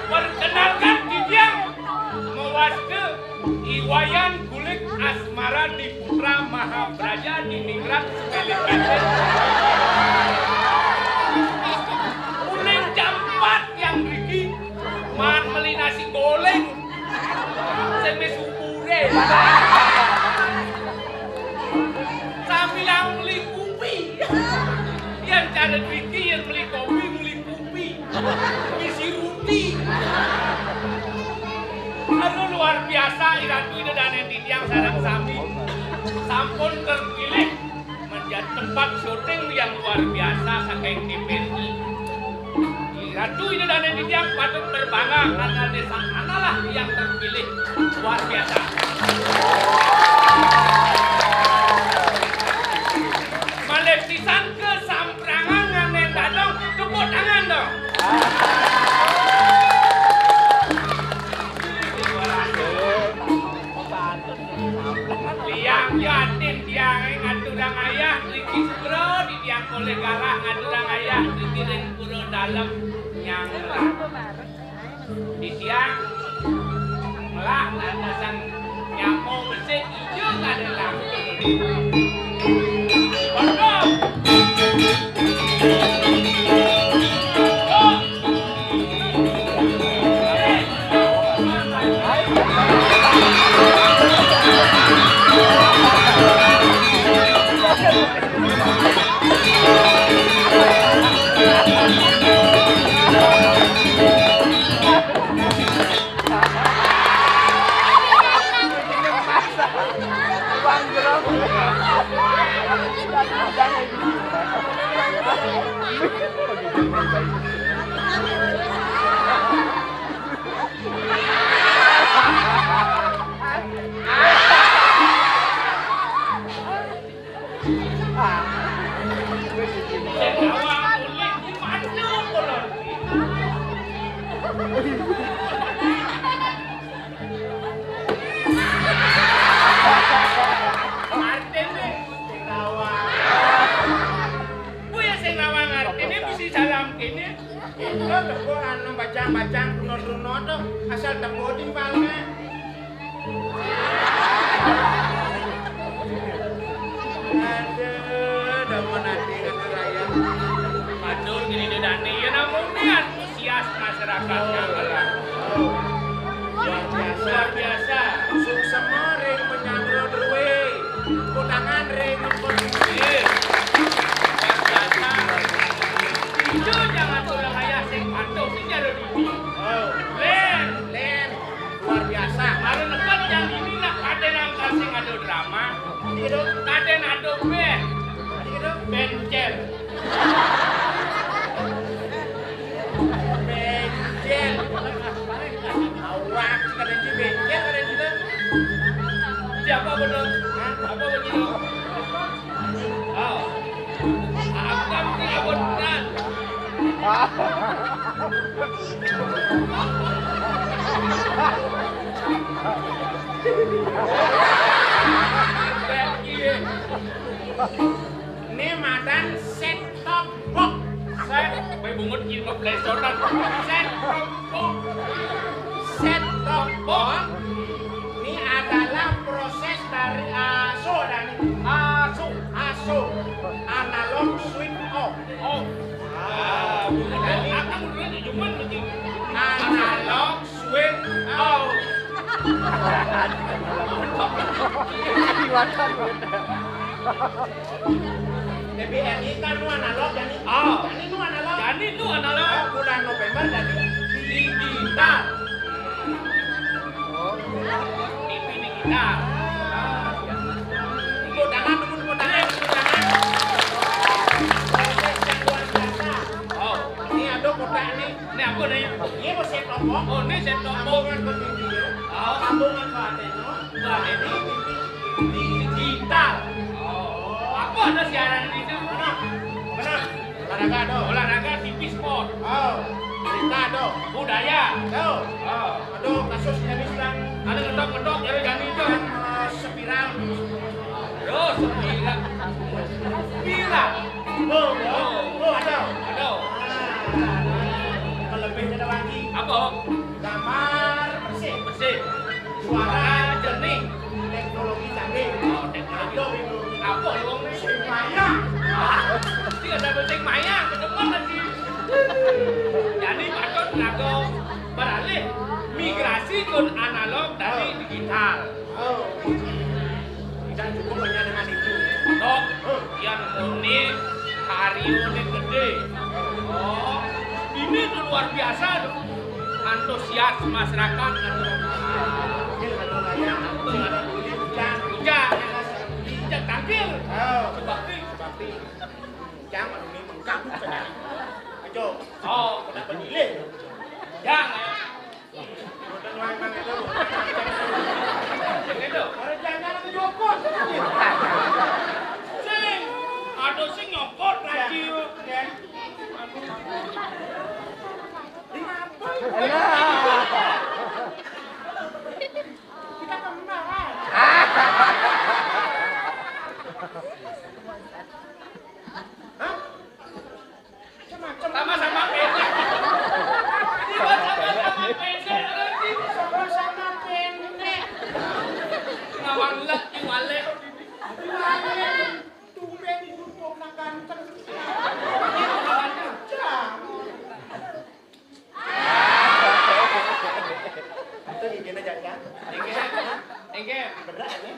Perkenalkan Didiang mewaske Iwayan kulit asmara di Putra Mahabraja di Ningrat Sekalian Kuning jam 4 yang Riki man beli nasi goreng semes supure sambilang beli kopi yang cara Riki yang beli kopi isi ruti. Aduh luar biasa Iratu itu dan Didiang sareng sami sampun terpilih menjadi tempat syuting yang luar biasa saking TVRI. Iratu itu dan Didiang patut berbangga karena desa analah yang terpilih luar biasa. Maleptisan ke samprangan nganen dadong tepuk tangan dong. Tiang yatim tiang ngaturang ayah Riki Sugro di tiang oleh garah ngaturang ayah Riki Puro dalam nyanglah di tiang melah lantasan nyamuk mesin hijau ada langsung Pondok bacang runut-runut tuh asal teko timpalnya. Aduh, daman nanti kata raya. Aduh, gini dedani ya namun nih antusias masyarakatnya malah. Luar biasa. Usung semering penyandro derwe, kutangan ring kondisi. Luar biasa. Itu jangan tulang ayah sing patuh sing jaro di. Len. Luar biasa. Kalau nekat yang ini lah kaden angka sing ada drama. Gitu. Kaden ada band. Gitu. Bencel. Awak kaden di bencel kaden gitu. Siapa benar? Apa begitu? Oh. Agam tidak benar. Ini madan set top box. Saya bungut jiwa plesotan. Set top box. Set top box. Ini adalah proses dari aso dan aso. DPR ini kan nu analog jadi nu analog. Jadi nu analog. Bulan November jadi digital. TV digital. Tepuk tangan. Oh, Ini ada kotak nih. ini apa nih? Ini mau set top box. Oh, ini set top box. Sambungan ke video. Oh, Sambungan ke antena. Nah, ini Digital. oh, apa ada siaran itu? Benar. Olahraga ada. Olahraga TV sport, Oh. Berita ada. budaya. Ada. Oh, Ada kasus yang sedang ada ngetok-ngetok jadi jangan itu. spiral. Terus gila. Gila. Ada. Ada. Kelebihnya ada lagi. Apa? Gambar bersih. Bersih. Suara jernih. teknologi canggih. Oh, teknologi. Apa wong ini? Maya. Mesti ada bersih maya, kedepan lagi. Jadi patut lagu beralih migrasi ke analog dari digital. Oh. Dan cukup hanya dengan itu. Tok, yang unik, karyonya gede. Oh, ini tuh luar biasa tuh. Antusias masyarakat. Ini ada layak. Ada hujan. Hujan, hujan tampil. Oh. Sebabnya, Jangan ini mengganggu saja. Ayo. oh, Pada penilai. jangan. Dan memang itu. Yang itu. Orang jangan nyokot. Sing, ada sing nyokot lagi. Kita kemana? Hah? Macam-macam. Sama-sama pendek. Sama-sama pendek lagi. Sama-sama pendek. Ngawang lek, iwalek. Tumben duduk nak ganteng. Itu gini aja kan? Engke, Berat ya?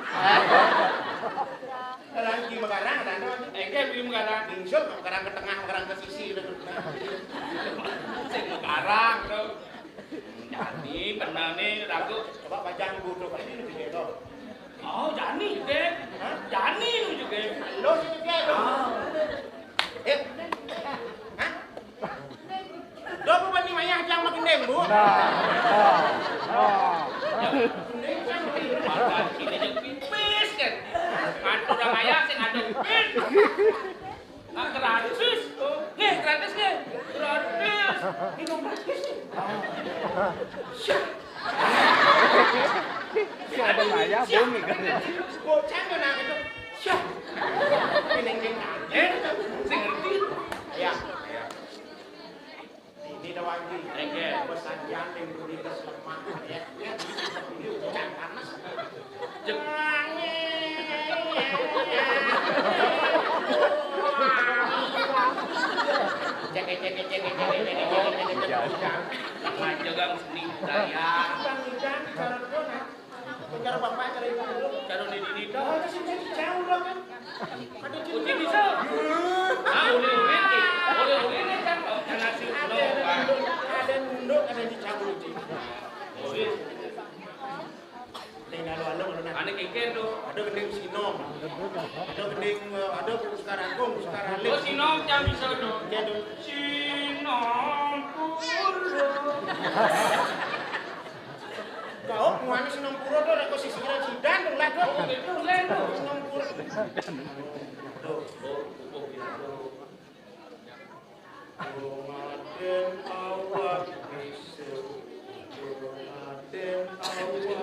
Lagi megarang ada engke beli mengarang. Bingsul megarang ke tengah, megarang ke sisi. Sing mengarang tuh. Jadi benar nih lagu. Coba pajang bodoh kali ini lebih gitu. Oh, Jani juga. Hah? Jani lu juga. Lo sih dia lo. Eh, hah? Lo apa bani mayang yang makin dembu? Maka ini yang pipis kan. Mantu orang ayah sing ada pipis. Nah, gratis. Nih, gratis nih. Gratis. Minum gratis nih. Ada Maya bumi kan. Bocah nggak nak itu. Syah. Pineng-pineng aja. Sing ngerti. Ya. Ini dah wangi. Engke. Pesajian yang berditas lemah. Ya. Ini hujan panas. Jeng. Majagang seni budaya. Bang Ijan, cara dona. Cara bapak, cara ibu dulu. Cara ini Oh, dah. itu sih jauh loh kan. Ada Uji bisa. Ah, oleh-oleh ni. Oleh-oleh ni kan karena si ada nunduk, ada dicabut uji. Oleh. Lain lalu mana? Ane kengken tu. Ada gending sinom, ada gending, ada puskar agung, puskar halim. Oh, sinong jam bisa tu. Jadi Sinong puro. kau mana sinom puro tu, ada sisiran sidan tu lah tu. Itu lain tu. Sinom puro. Tuh. Ramadan awak bisa, Ramadan awak bisa.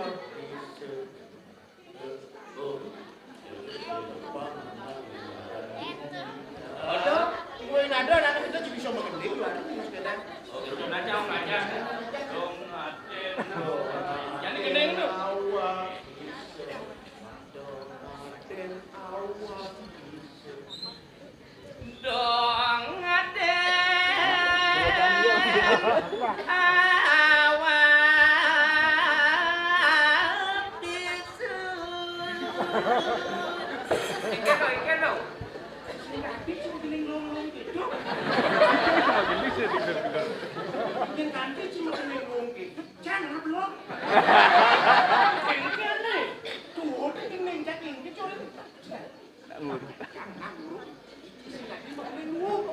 Ada, ibu yang ada, anak kita juga bisa mengending lah. Oh, itu macam aja. Dong aden. Jadi gede tu. Awak bisa, Ramadan awak bisa. kening lung gitu. Gini sih dengar. Yang ganti cuma kening lung gitu. Jangan belum. Kengkel nih. Tuh, kening cacing gitu. Jangan bro.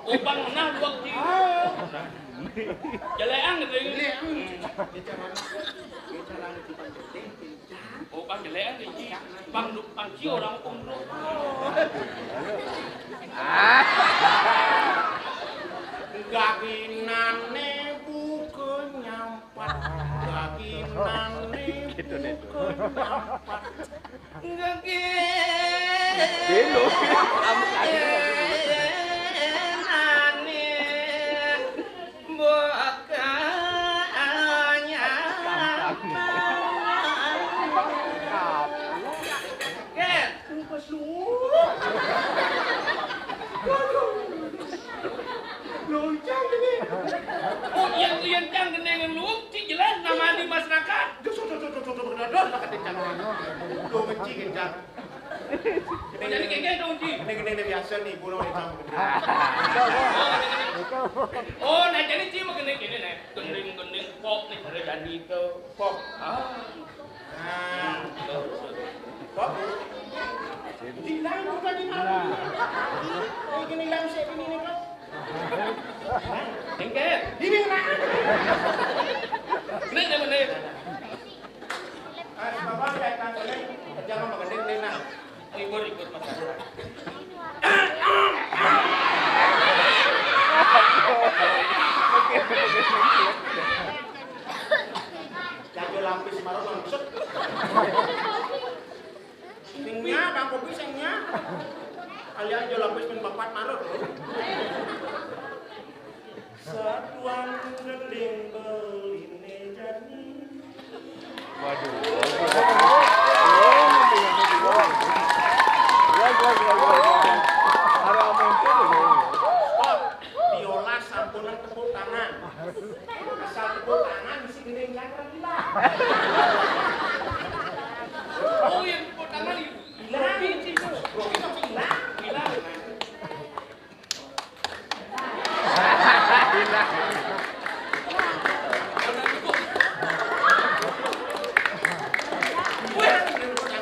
Oh, bang menah luak di. Jaleang gitu. Oh, bang jaleang gitu. Bang cio orang umroh. Gakinane buku nyampat. Gakinane buku nyampat. Dilo. Oh, yang cang genengan lu, cik jelas nama di masyarakat. Jadi kayak dong, Ci. Gini biasa nih, burung nih campur. Oh, nah jadi Ci mau gini nih. Gending pop nih, ada jadi ke pop. Pop. Hilang bukan di mana? Ini hilang sih ini kan. Engkel. Ini mana? Ini mana nih? Bapak datang ke sini, jangan mengendeng dena. Ikut masyarakat. Jago lampis marah langsung. Singnya, bang kopi singnya. Kalian jual lampis pun bapak marah. Satuan gending beline jadi. Waduh. Biola sampunan tepuk tangan. Asal tepuk tangan isi gending jangan gila. Oh, yang tepuk tangan itu. Hilang. Rogi masih hilang. Hilang.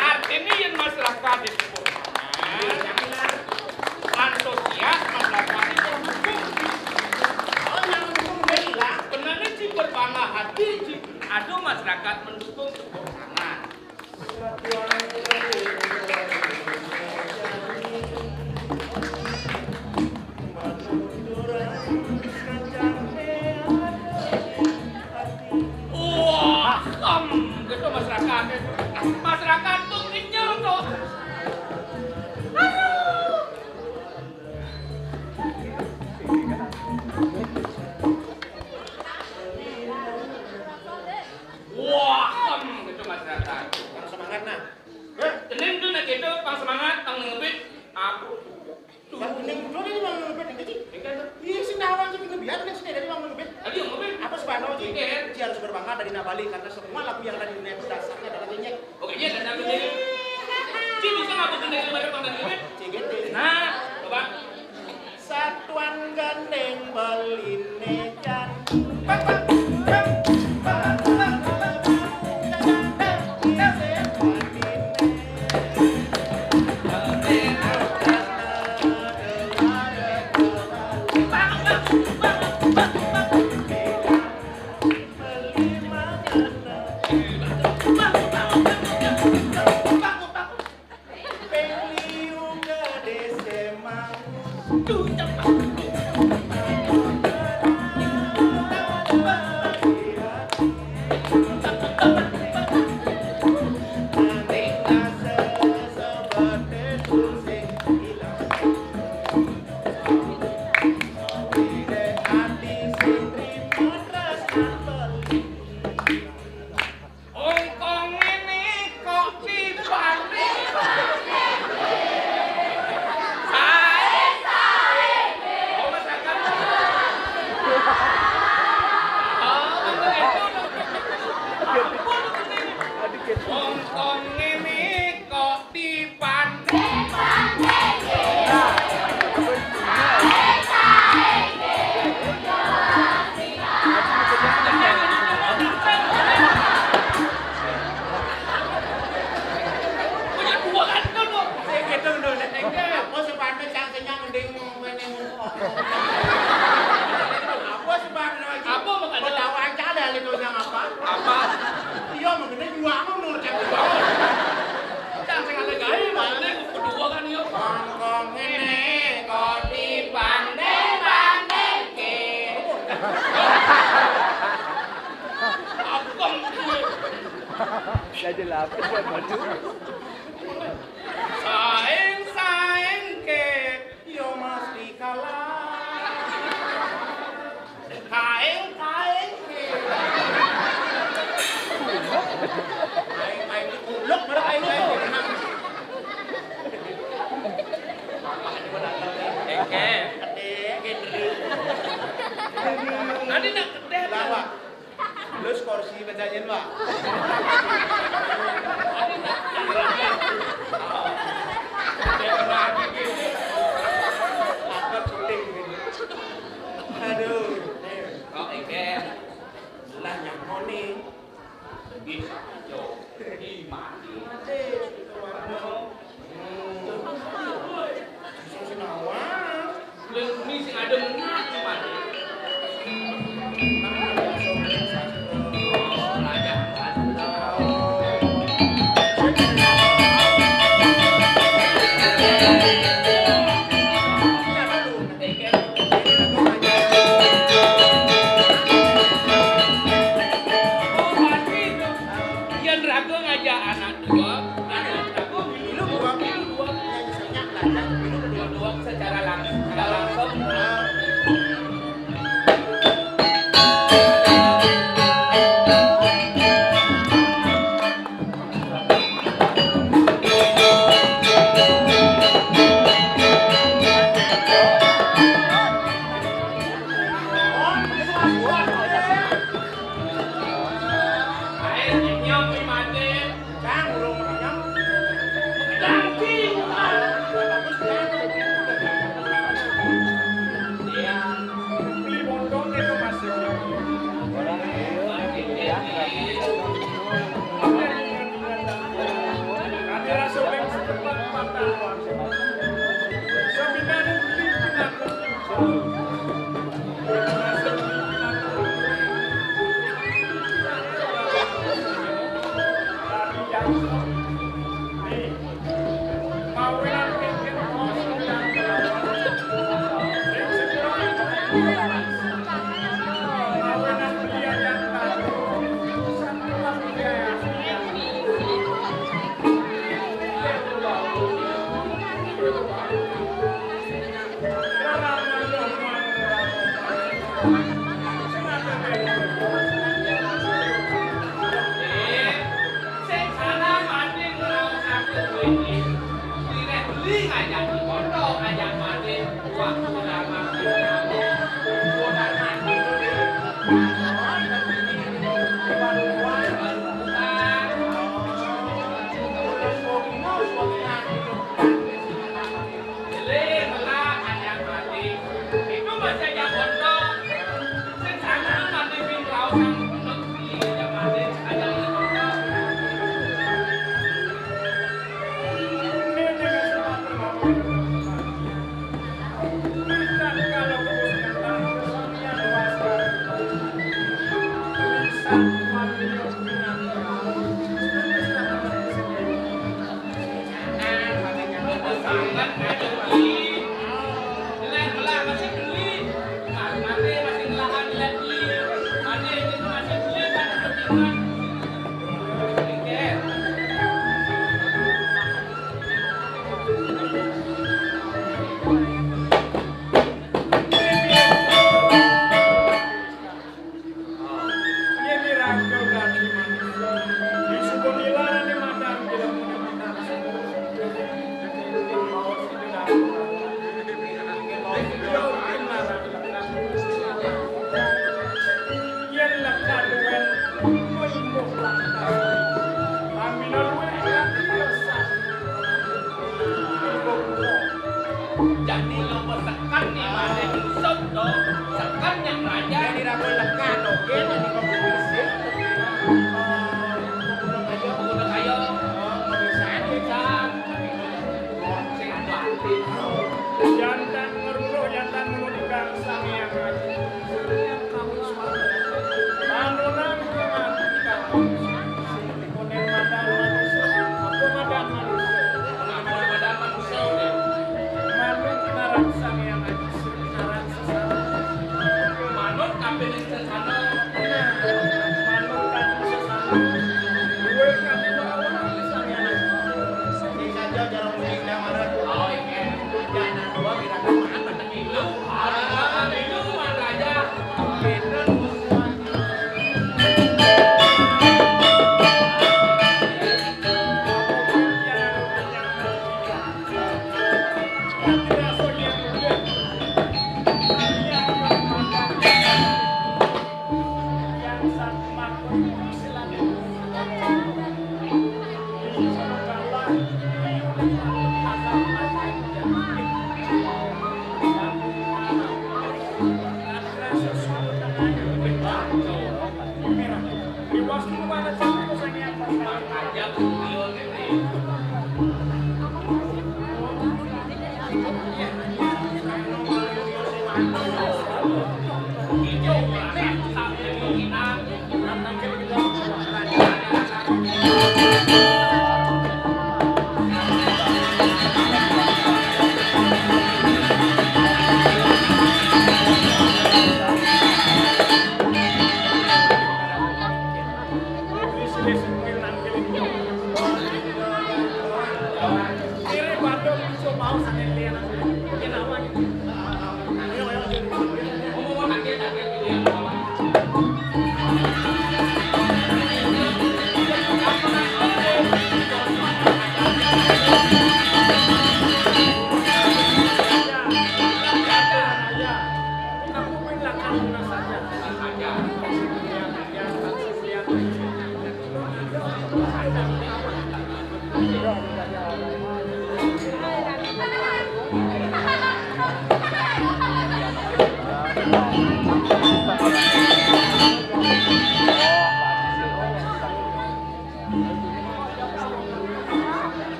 Artinya yang masyarakat itu antusias masyarakat itu hukum. Oh, yang hukum dia hilang. Benarnya sih berbangga hati sih. Ada masyarakat mendukung tepuk tangan. Satuan gending Wah, gitu masyarakat. Masyarakat tuh kenyal kok. Wah, gitu masyarakat. semangat nah. Tening tuh nak gitu, pang semangat, pang ngebit. Aku. Bang gending lo ini bang ngebet ini sih. Engkel tuh. Iya sih nawang sih biar nih sini dari bang ngebet. Tadi yang ngebit. Apa sebano sih? Iya. Dia harus berbangga dari Nabali karena semua lagu yang ada di dunia itu dasarnya adalah nyenyek. Oke, iya dan aku jadi. Ci bisa nggak bikin dari mana pang ngebit? CGT. Nah, coba. Satuan gandeng beline jan. Peliu gede semang. Ongkong ini kok dibalik. Oh, masyarakat. Apa sebabnya lagi? Apa makanya? Kau tahu aja ada itu yang apa? Apa? Iya, makanya juang menurut saya juang. Jangan sing ada gawe malah kedua kan yo. Kongkong ini kau dipandai-pandai ke. Apa kuwi? Jadi lapis ya baju. Saing ke Yo mesti kalah. kaing ke. Aing dikuluk pada aing. Eke. Adek, gendri. Nanti nak kedep Lah, Wak. Lu kursi bacain, Wak. Nanti nak kedep lagi gitu. Angkat syuting. Aduh. Oh, Eke. Lah yang moni. Bisa yo. Gimana? Leng mi sing adem ngat gimana? Secara langsung Jadi lo tekan nih mana Yusuf dong, tekan yang raja. Jadi ramu tekan, oke, nanti kamu bisa. Udah kayo, bisa. Sing hati. Jantan ngeruruh, jantan ngeruruh.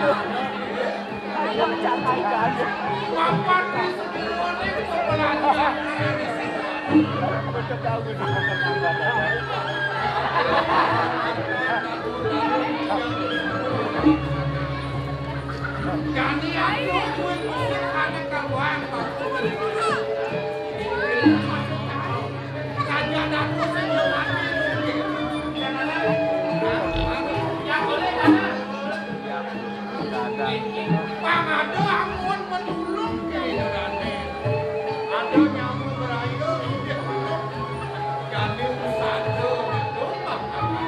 Papan semuanya pembelajaran. Jadi aku pun ada kawan kajian aku sebelum mati. Yang boleh mana? Bang ada amun menulung kehidupannya. Ada nyamuk berayu, jadi satu tumpah.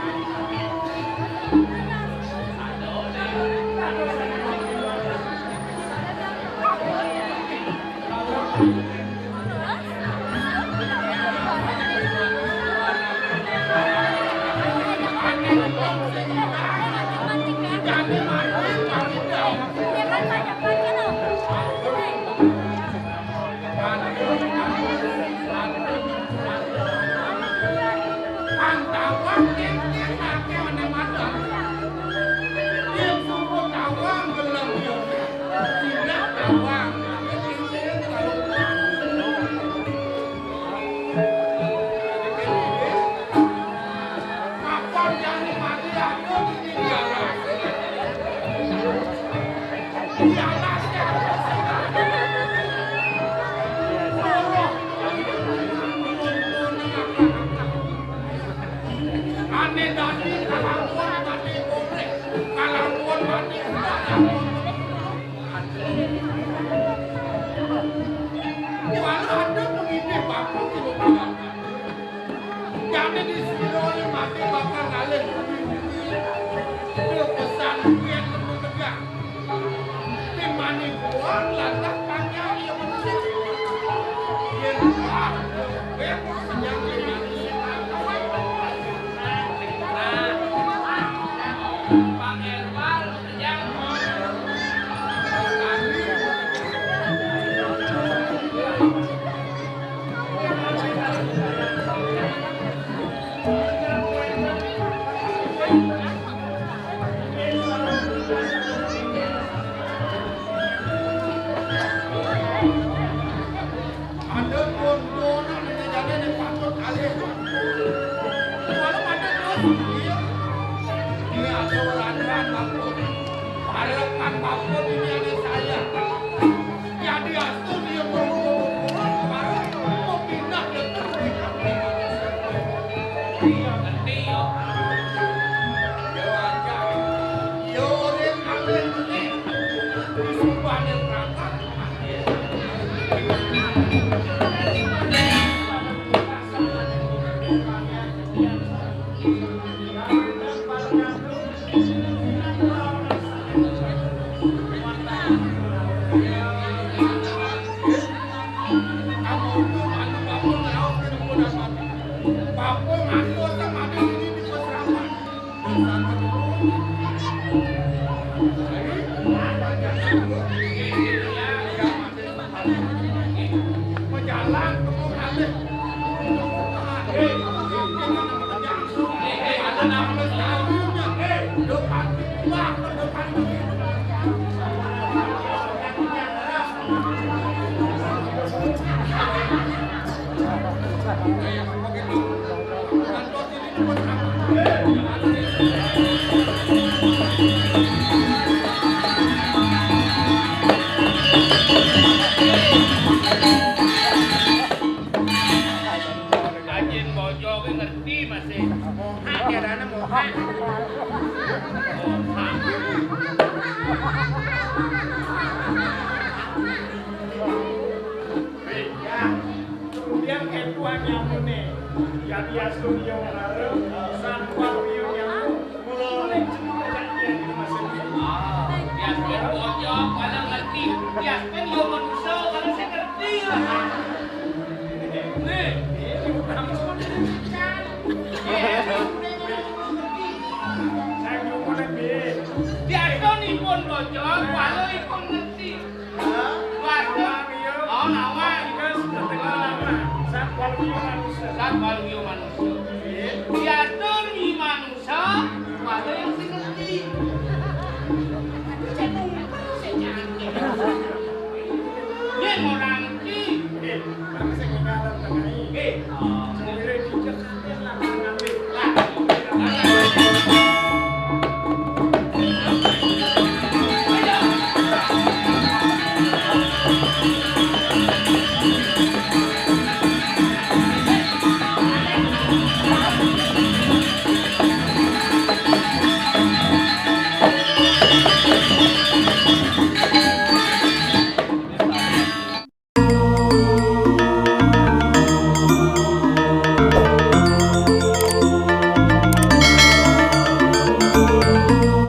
memora